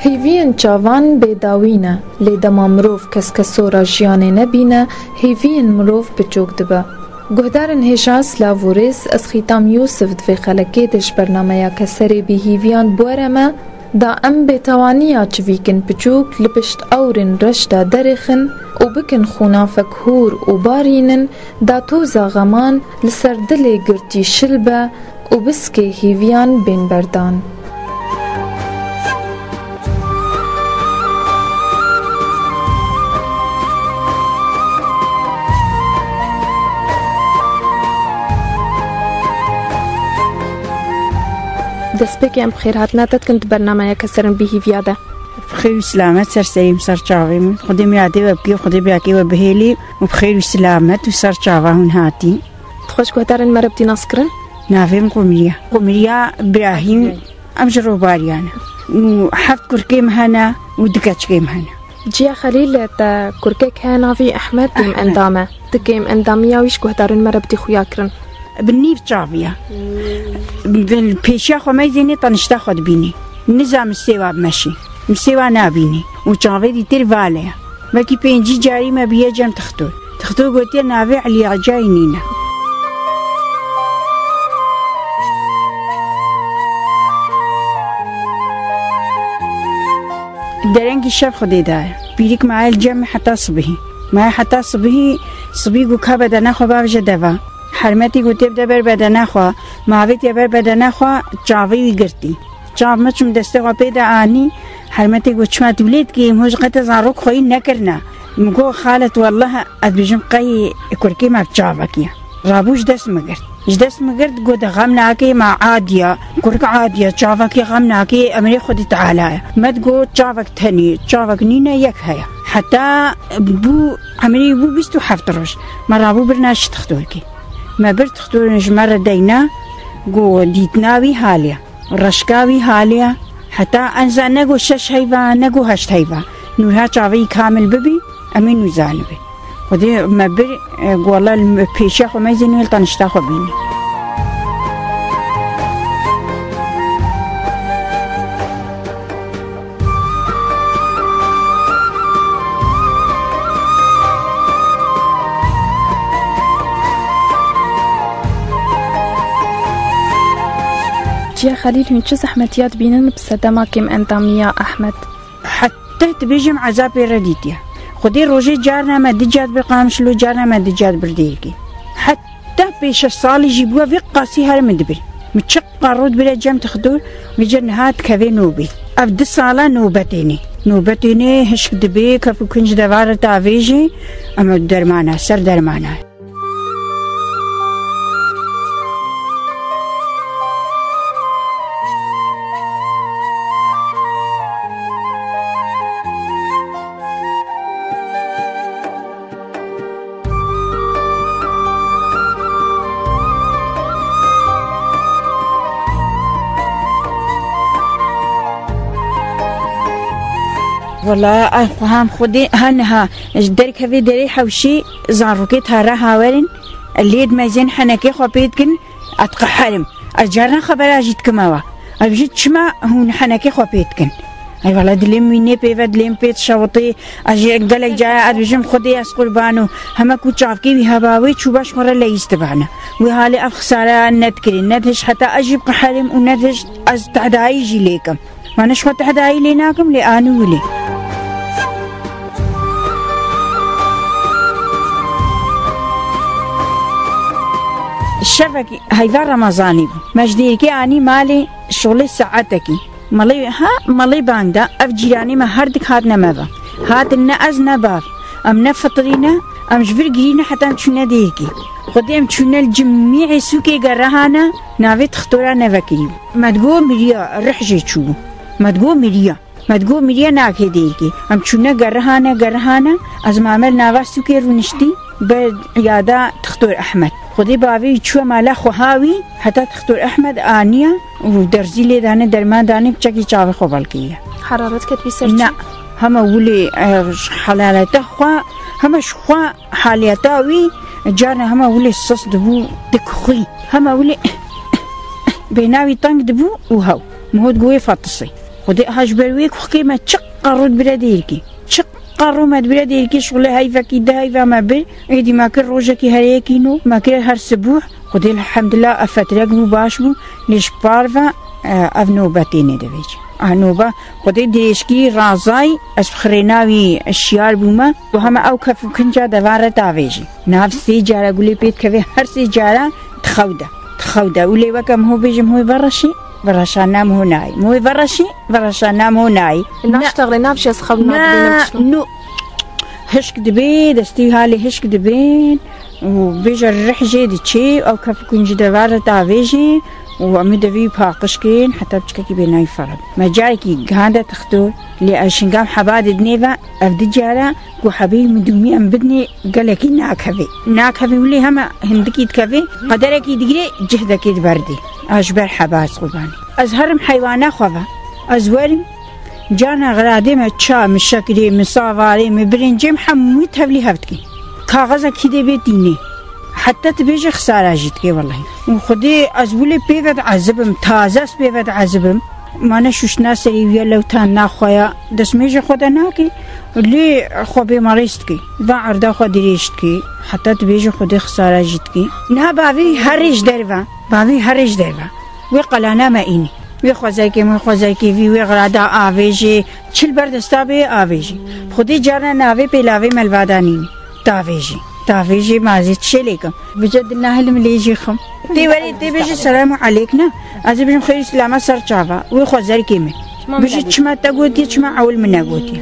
هیوین چاوان بیداوینه لیدما مروف کس کسورا جیانه نبینه هیوین مروف بچوک دبه. گهدارن هشان سلاووریس از خیتام یوسف دوی خلقه دش برنامه یا کسری بی هیویان بورمه دا ام بتوانیا چویکن بچوک لپشت اورن رشدا درخن و بکن خونا فکهور و بارینن دا توزا غمان لسر دل گرتی شلبه و بسکه هیویان بین بردان. دست بگیم بخیر هاتنا تدکند برنامه کسرن بیهی ویاده بخیر و سلامت سر سریم سر چاویم خودی میاده و بگی خودی بیاکی و بهیلی و بخیر و سلامت و سر چاوهون هاتی تخوش گوهدارن مرب دی ناسکرن؟ نافیم قومریا براهیم امجرو باریانه و حفت کرکیم هنه و دکچکیم هنه جیا خلیل تا کرکک هنه فی احمد دیم اندامه دکیم اندامیا ویش گوهدارن مرب دی خویا کرن بالنيف جافيا بالبيشا خو ما يزيني طنشتا خد بيني نظام السوا بمشي مسوا نابيني وجافي دي تير فاليا بلكي بينجي جاري ما بيا جام تختو قلتي نافي علي عجاينينا درنجي الشاب خدي داير بيريك معايا الجمع حتى صبحي صبي قوكا بدنا خو باب جدفا حرمتی گویی بر بدن خوا معویتی بر بدن خوا چاوی گرتی چاو مچم دسته خوا پیدا آنی حرمتی گویی چما تولید کی موج قط زاروک خوی نکرنا مگو خالت والله ادبیجم قی کرکی ما چاو کیا رابوش دست مگرد گود غم ناکی مع عادیه کرک عادیه چاو کی غم ناکی امری خودی تعالی مد گو چاوک تنی چاوک نینا یک هیا حتی بو امری بو بیستو حفتروش مرابو برناش تختور کی ما برد خطورنش مرة دينا قو ديتناوي حاليا رشكاوي حاليا حتى أنزا نقو 6 هيفا نقو 8 هيفا نورها شعبي كامل ببي أمين وزانبي ودي ما بر قو الله البيشا خو ما يزينو يلطنشتا خو بيني جیا خلیل هون چه زحمتیات بینن بصدما کم اندامیا احمد حتى تبيجم عذاب رديتيا خدي روجي جارنا ما دجات بالقامش لو جارنا ما دجات برديكي حتى بيش الصالي جيبوها في قاسي هر مدبر متشق قارود بلا جام تخدور ويجن هات كافي نوبي افد الصالة نوبتيني هشك دبي كفو كنج دوار تافيجي اما درمانا سر درمانا والله هم خدي هنها درك هذي دري حوشي زاروكيت هرا هاورن الليد مازين حنكي خبيتكن اتق حرم اجرنا خبر اجيت كماوا ابجيت شما هون حنكي خبيتكن اي والله دليم ميني بيفد ليم بيت شوطي اجي قالك جاي ادبجم خدي اس قربانو هما كو تشافكي بهباوي تشوباش مره لا يستبعنا وهالي اف خساره نذكري ندهش حتى اجيب قحرم وندهش از تعداي يجي ليكم ما نشوى تعداي ليناكم لانو ولي الشبكي هيدا رمضاني مجديركي اني مالي شغلي ساعتكي مالي باندا افجيراني ما هردك هاد نمبا هاد الناز نبار ام نفطرينا ام جبرجينا حتى مشنا ديكي قدام مشنا الجميع سوكي قرهانا نافي تختورا نفكي ما تقول مريا رحجي تشو ما تقول مريا ناكي ديكي ام مشنا قرهانا از ما عمل نافا سوكي رونشتي بعيادة تختور احمد خدي باوي تشو مالا خوهاوي حتى تختور احمد انيا ودرزي لي دانه درمان دانه بچكي چاوي خوبالكيه حرارت كتبي سرچ لا هما ولي حلالته خوا هما شخوا حاليتاوي جارنا هما ولي الصص دبو دكخي هما ولي بيناوي طنق دبو وهو مهود قوي فاطسي خدي هاش برويك وخكي ما تشقرود براديركي قارو ما دبر ديركي شغل هايفا كي هايفا ما بي ايدي ما كل روجكي هريكينو ما كل هر سبوح خدي الحمد لله افترق مباشمو ليش بارفا افنوبتيني دبيج انوبا خدي ديشكي رازاي اسخريناوي الشيار بوما وهم او كف كنجا دواره تاويجي نفسي جارا قولي بيت كفي هر سي جارا تخوده ولي وكم هو بيجم هو برشي برشانا مهناي مو برشي برشانا مهناي نشتغل نابش اسخبنا نو هشك دبي دستي هالي هشك دبين وبيجر الرح جيد تشي او كف كنج دواره تاويجي وعمدوي باقشكين حتى بشكي بيناي فرد ما جاركي قاعدة تختو لي اشنقام حباد دنيفا افدي جارا قو حبيب مدومي ام بدني قالكي ناكهفي ولي هما هندكي تكفي قدركي دقري جهدك بردي اشبر حباس قباني ازهرم حيوانا خوفا ازورم جانا غرادي ما تشا مشكري مصافاري مبرنجي محموي تهبلي هفتكي كاغذا كده بيتيني حتى تبيجي خسارة جيتكي والله وخدي أزولي بيفت عذبم تازس بيفت عذبم ما نشوش ناس ريويا لو تانا خويا دسميجي خدا ناكي اللي خو بمارستكي بعرضا خو دريشتكي حتى تبيجي خدي خسارة جيتكي نا بابي هرج درفا وقلانا ما إني وخوزايكي في وغرادا آويجي چل بردستا بي آويجي خدي جارنا ناوي بلاوي ملوادانيني تافيجي مازي تشيليكم بجد النهل مليجي خم تي ولي تي بيجي السلام عليكنا ازي بيجي خير سلامة سرچافا ويخوزر كيمي بيجي تشما تاغوتي تشما اول من اغوتي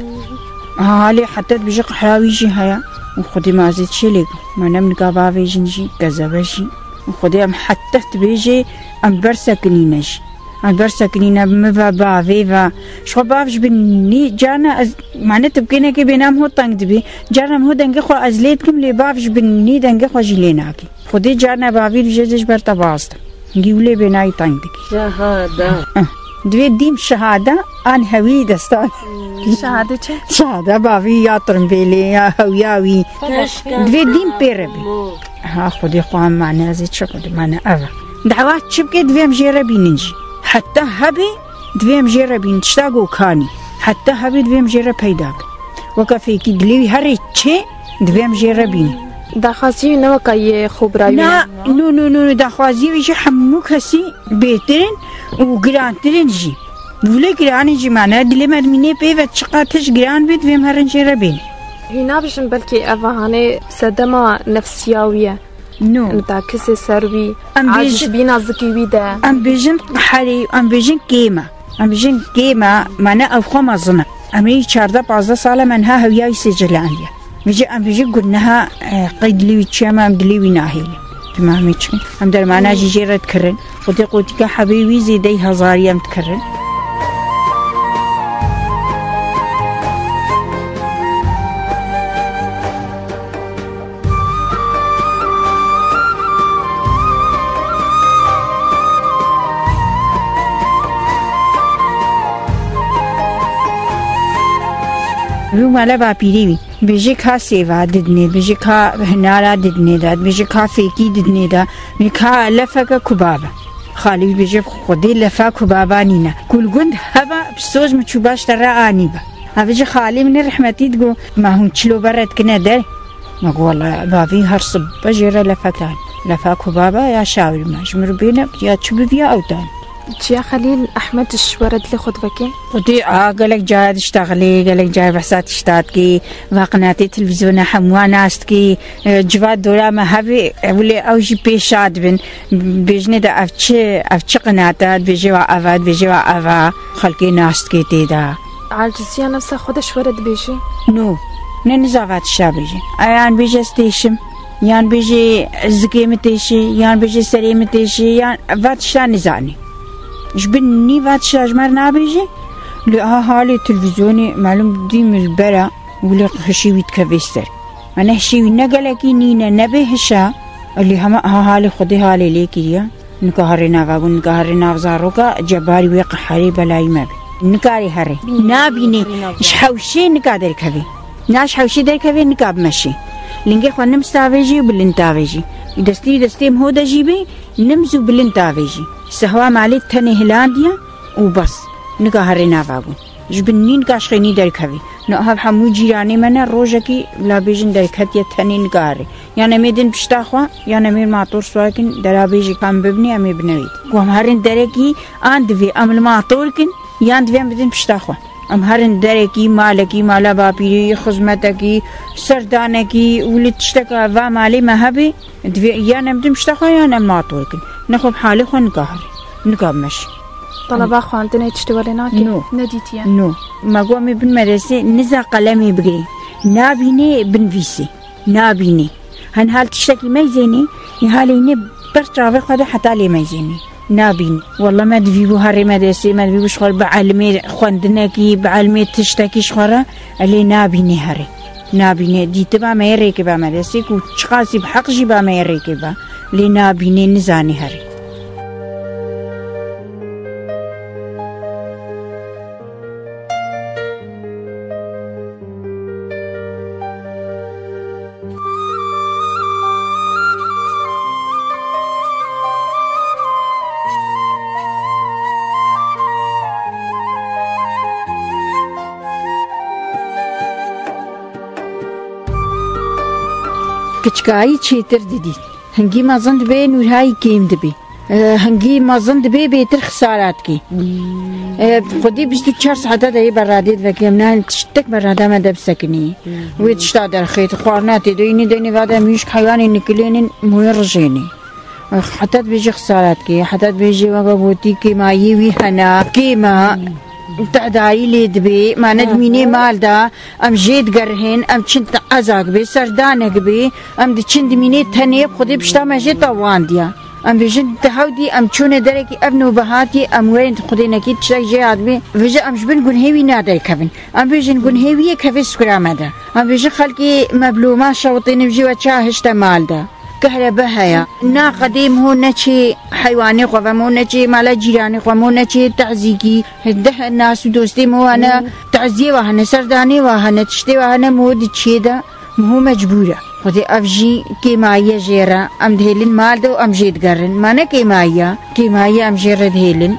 هالي حتى بيجي قحراويجي هيا وخدي مازي تشيليكم ما نم نقاباويجي كذابشي وخدي ام حتى بيجي ام برسكنينش برسكنينا مفا بافيفا شو بافش بني جانا معناته بكينا كي بينام هو طنقدبي جانا هو دنگه خو ازليتكم لي بافش بني دنگه خو جليناكي خدي جانا بافي جزج برتباست نجيولي بيناي طنقدكي شهادة دوي ديم شهادة ان هوي دستان شهادة بافي يا ترمبيلي يا هوياوي دوي ديم بيربي ها خدي خوام معنا زيت شقد معنا افا دعوات شبكي دوي مجيربي ننجي حتى هبي دويم جيرا بين تشتاقو كاني حتى هبي دويم جيرا بيداك وكفيكي دليوي هري تشي دويم جيرا بين داخازي نوكاي خبراوي نو داخازي ويجي حموك هسي بيترين وقرانترين جي ولا قراني جي معنا دلي مرميني بيفت شقاتش قران بيت دويم هرن جيرا بين هنا بشن بلكي افهاني صدمة نفسياوية نو متعكسة سروي عاجز بينا زكيوي ده ام بيجن قحري ام بيجن كيما معناه افخو مظنه امي 14 ساله منها هوياي سجل عندي ام بيجي قلناها قيد لي تشما ام دلي ناهيلي ما ميتش ام در معنا جيره تكرن قلت قوتك حبيبي زيدي هزاريا متكرن رو مالا باپیری بیجی کا سیوا ددنی بیجی کا هنارا ددنی داد بیجی کا فیکی ددنی دا میکا لفاک کبابا خالی بیجی خودی لفا کبابا نینا کل گند هوا بسوز مچوباش ترى آنی با بیجی خالی من رحمتی دگو ما هون چلو برد کنه در ما قو والله بافی هر صب بجرا لفاکان لفا کبابا یا شاور ماش مربينك یا چوب بیا اوتان يا خليل أحمد الشورد اللي خطبك ودي قالك جاي تشتغلي قالك جاي بحثات تشتاتكي وقناتي تلفزيون حمواناستكي جواد دورا ما هبي ولي أوجي بيشاد بن بيجني دا أفتش قناتات بيجي وعفاد خلقي ناستكي تيدا عالجزية نفسها خود شورد بيجي نو ننزافات الشابيجي أيان بيجي ستيشم يان بيجي زكيمة تيشي يان بيجي سريمة تيشي يان فات شان نزاني جبني فات شاجمر نابيجي لها حالي تلفزيوني معلوم دي ملبرة ولا خشيوي تكفيستر أنا هشيوي نقلكي نينا نبي هشا اللي هما حالي خدي حالي ليكي نكهرنا فاقون نكهرنا فزاروكا جباري ويقحاري بلاي مابي نكاري هري نابيني شحوشي نكادر كفي ناش حوشي در كفي نكاب مشي لنجي خوان نمستاويجي وبلنتاويجي دستي مهودا جيبي نمزو بلنتاويجي سهوا مالي تاني هلانديا وبس نقهر نافابون جبنين كاشخيني دركبي نقهب حمو جيراني منا روجكي لا بيجن دركت يتهني نقهري يعني ميدن بشتاخوا يعني مير معطور سواكن درا بيجي كام ببني أمي بنويد وهم هارن دركي آند في أمل معطوركن ياند في أمدن بشتاخوا أم هارن دركي مالكي مالا بابيري خزمتكي سردانكي ولي تشتكى فا مالي مهبي يعني أمدن بشتاخوا يعني أمل معطوركن نخب حالي خو نقهري نقاب مشي طلبة خواندنه تشتغلي ناكي نديتيا نو ما قومي بالمدرسة نزا قلمي بقري نابيني بنفيسي نابيني هن هال تشتكي ما يزيني يهاليني برشاوي خدا حتى لي ما يزيني نابيني والله ما دفيبو هاري مدرسة ما دفيبو شغل بعلمي خواندناكي بعلمي تشتكي شغرة اللي نابيني هاري نابيني دي تبا ما يريكي با مدرسة كو تشخاصي بحق جيبا ما يريكي با اللي نابيني نزاني هاري كشكاي تشيتر ديدي هنجي ما زند بي نور هاي كيم دبي هنجي ما زند بي بيتر خساراتكي خدي بيشتو 4 ساعات داي براديت وكيمنا تشتك برادا ما دبسكني ويتشتا در خيط قرناتي ديني بعد مش حيواني نكلين مهرجيني حتى بيجي خساراتكي حتى بيجي وقبوتي كيما يوي هنا كيما تعداري لي دبي ما ندميني مال دا ام جيد قرهن ام چنت عزاق بي سردانك بي ام دي چند ميني تنيب خدي بشتا ما جيت طوان ديا ام بيجن تهودي ام چونه دركي ابنو بهاتي ام وين خدي نكيت شك جياد بي فيجا ام جبن قن هيوي نادر كفن ام بيجن قن هيوي كفي سكرا مدا ام بيجن خلقي مبلو ما شوطين بجي وچاهشت مال دا كهرباء هيا نا قديم هو نشي حيواني قوامو نشي مالا جيراني قوامو نشي تعزيكي هده الناس دوستي مو انا تعزيه وهنا سرداني وهنا تشتي وهنا مود تشيدا مو مجبوره خدي افجي كيمايا جيرا ام دهلن مال دو ام جيد قرن مانا كيمايا ام جيرا دهلن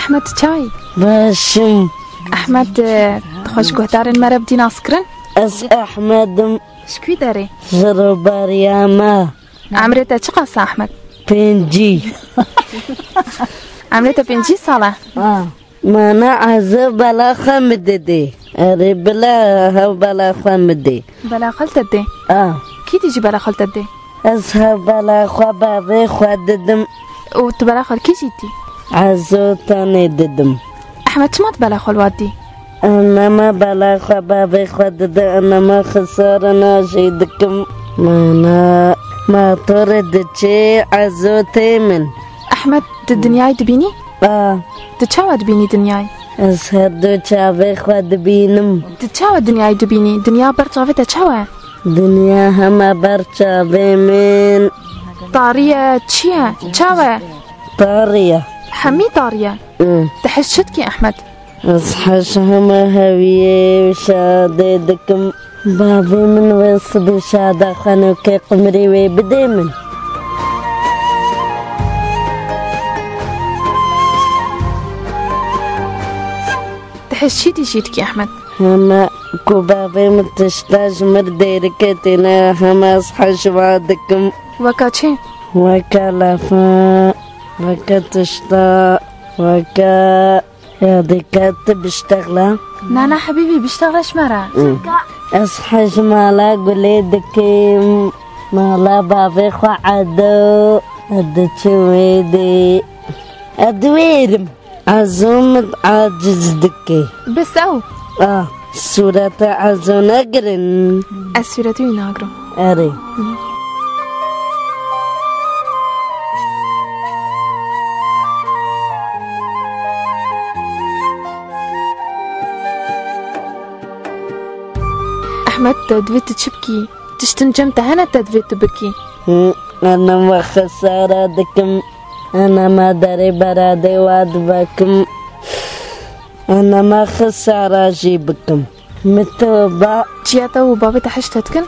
أحمد تشاي باشم أحمد خوش قهدارن مرة بدي ناسكرن أس أحمد شكوي داري زربارياما عمرتا چقاسا أحمد بنجي عمرتا بنجي صالة مانا عزب بلا خمددي أري بلا بلا خمدي بلا خلت دي كي تيجي بلا خلت دي أسها بلا خبابي خددم وتبلا خل كي جيتي عزو تاني ددم أحمد شمات بلا خل وادي أنا ما بلا خبابي خدد أنا ما خسارنا جيدكم مانا ما ترد شي عزو تيمن أحمد الدنياي دبيني تتشاوى دبيني دنياي أسهر دو شابي خد بينم تتشاوى دنياي دبيني دنيا برشافي تتشاوى دنيا هما برشافي من طارية تشيا تشاوى طارية حمي طارية تحشتكي أحمد أصحش هما هوية وشاددكم بابي من وص بشادة خانوكي قمري وبديمن تحشيتي شيتكي أحمد هما كوبابي متشتاج مرديركتنا هما أصحش وعدكم وكاتشي وكالافا وكتشتا وكا يا دي كاتب بشتغلة نانا حبيبي بيشتغلش مرة أصحش مالا قوليدكي مالا بابي خو عدو أدتشويدي أدويرم عزوم عاجز دكي بس أو سورة عزو نقرن السورة يناقرو أري أحمد تدفيت تشبكي تشتنجم تهنا تدفيت تبكي أنا ما خسارة دكم أنا ما داري برادي واد بكم، أنا ما خسارة أجيبكم متوبة. جياتا وبابي تحشتتكن؟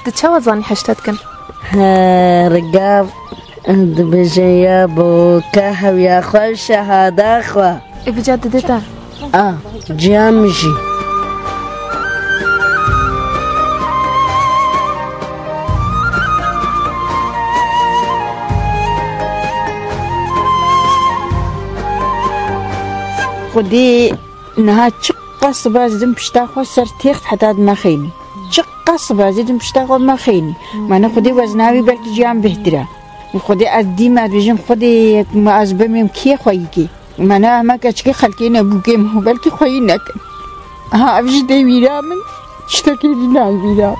تتشاوى ظاني حشتتكن؟ رقاب بجي بو كهو يا خوي شهادة أخوة بجد ديتا؟ جامجي خدي نها تشقى صباز دم بشتاخو سرتيخت حتى ما خيني تشقى صباز دم بشتاخو ما خيني ما أنا خدي وزناوي بلكي جام بهترا وخدي أدي ما بيجم خدي ما أزبم كي خويكي ما أنا ما كشكي خلكينا بوكي ما هو بلكي خوينك أفجي دي ويرا من تشتكي لنا ويرا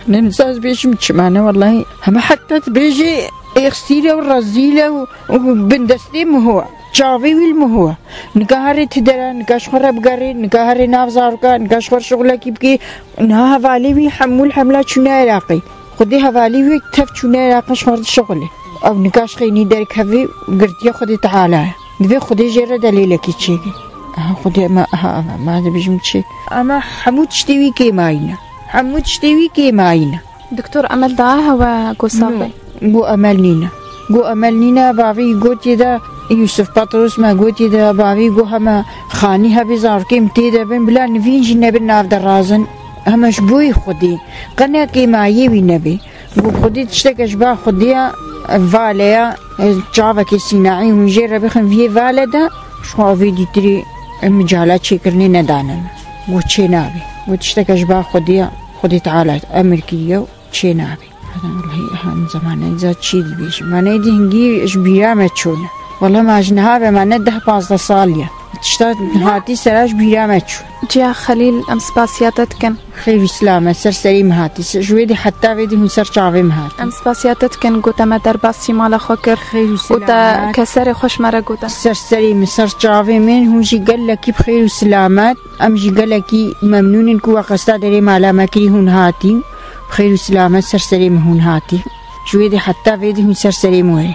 ننساز بيش متشمعنا والله هما حتى بيجي يغسيله والرزيله وبندستي مهو شافي والمهو نقهري تدرى نقاشخر بقري نقهري نافزاركا نقاشخر شغلك يبكي نها هفالي وي حمول حملات شنا عراقي خدي هفالي وي تف شنا عراقي شخر شغلي او نقاش خيني دارك هفي قرتي خدي تعالى دفي خدي جرى دليلك يتشيكي خدي ما هذا بيجي متشي اما حمود تشتوي كي ماينا حمود تشتوي كي ماينا دكتور أمل دعاها وقصافي بو أمل نينا بابي قوتي دا يوسف بطرس ما قوتي دا بابي قو هما خاني هبي زاركي متيدا بن بلا نفين جينا بالناف درازن هما شبوي خدي قنا كي معي نبي قو خدي تشتك أشباه خديها فاليا جافا كي سيناعي ونجير بخن فيه فالدا شو في دي تري مجالات شكرني ندانا قو تشي نابي قو تشتك أشباه خديها خدي تعالى أمريكية وتشي نابي هذا والله من زمان زاد شيء بيش ما نيدي هنجي إشبيرا ما تشونه والله ما أجنها ما نده 15 صالية تشتغل هاتي سراج بيرا ما تشون جيا خليل أم سباسياتتكن خير سلامة سر سريم هاتي جويدي حتى بيدي هم سر شعبي هاتي أم سباسياتتكن قوتا ما درباسي مالا خاكر خير سلامة قوتا كسر خوش مرة قوتا سر سريم سر شعبي من هم جي قال لك بخير وسلامات أم جي قال لك ممنون كوا قصدا دري مالا مكري هون هاتي بخير وسلامة سر سريم هون هاتي جويدي حتى بيدي هم سر سريم وهي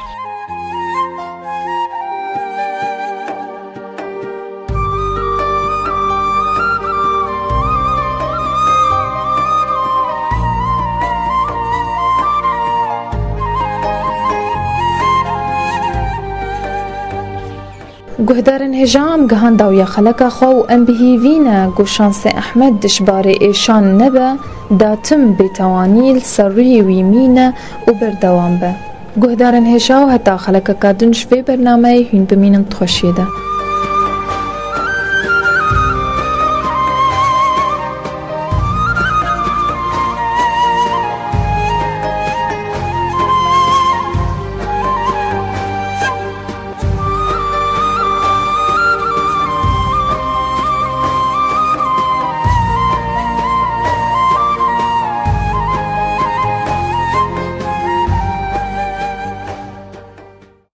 گهدارن هجام گهان داویا خلقا خو ام بهیوینا گوشانس احمد دشباره ایشان نبه داتم بتوانیل سروی ویمینه و بردوام به گهدارن هجاو هتا خلقا کادن شوی برنامه هین بمینن تخوشیده